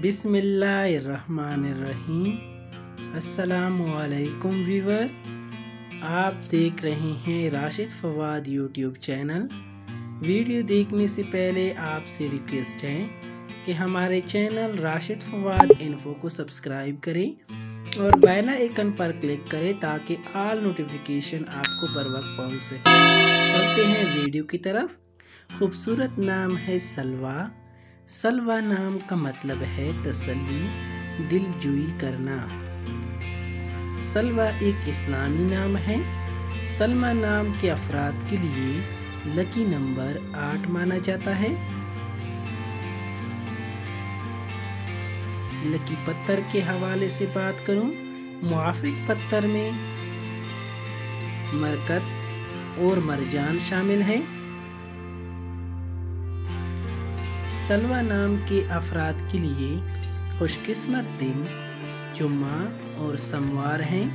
बिस्मिल्लाहिर्रहमानिर्रहीम। अस्सलामुअलैकुम व्यूअर, आप देख रहे हैं Rashid Fawad YouTube channel. Video देखने से पहले आपसे रिक्वेस्ट है कि हमारे चैनल राशिद फवाद इन्फो को सब्सक्राइब करें और बेल आइकन पर क्लिक करें ताकि ऑल नोटिफिकेशन आपको बर वक्त पहुँच सके। चलते हैं वीडियो की तरफ। खूबसूरत नाम है सलवा। सलवा नाम का मतलब है तसल्ली, दिलजुई करना। सलवा एक इस्लामी नाम है। सलमा नाम के अफराद के लिए लकी नंबर 8 माना जाता है। लकी पत्थर के हवाले से बात करूं, मुआफिक पत्थर में मरकत और मरजान शामिल है। सलवा नाम के अफराद के लिए खुशकिस्मत दिन जुम्मा और सोमवार हैं।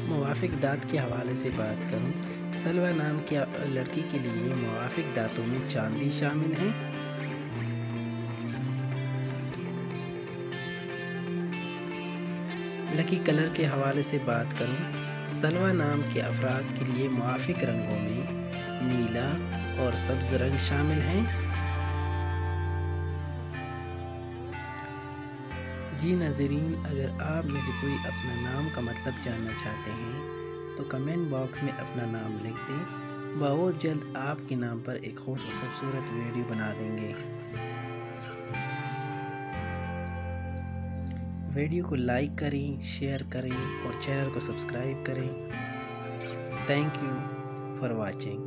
मुवाफिक दांत के हवाले से बात करूं, सलवा नाम की लड़की के लिए मुवाफिक दांतों में चांदी शामिल है। लकी कलर के हवाले से बात करूं, सलवा नाम के अफराद के लिए मुआफिक रंगों में नीला और सब्ज रंग शामिल हैं। जी नाज़रीन, अगर आप में से कोई अपना नाम का मतलब जानना चाहते हैं तो कमेंट बॉक्स में अपना नाम लिख दें। बहुत जल्द आपके नाम पर एक खूबसूरत वीडियो बना देंगे। वीडियो को लाइक करें, शेयर करें और चैनल को सब्सक्राइब करें। Thank you for watching.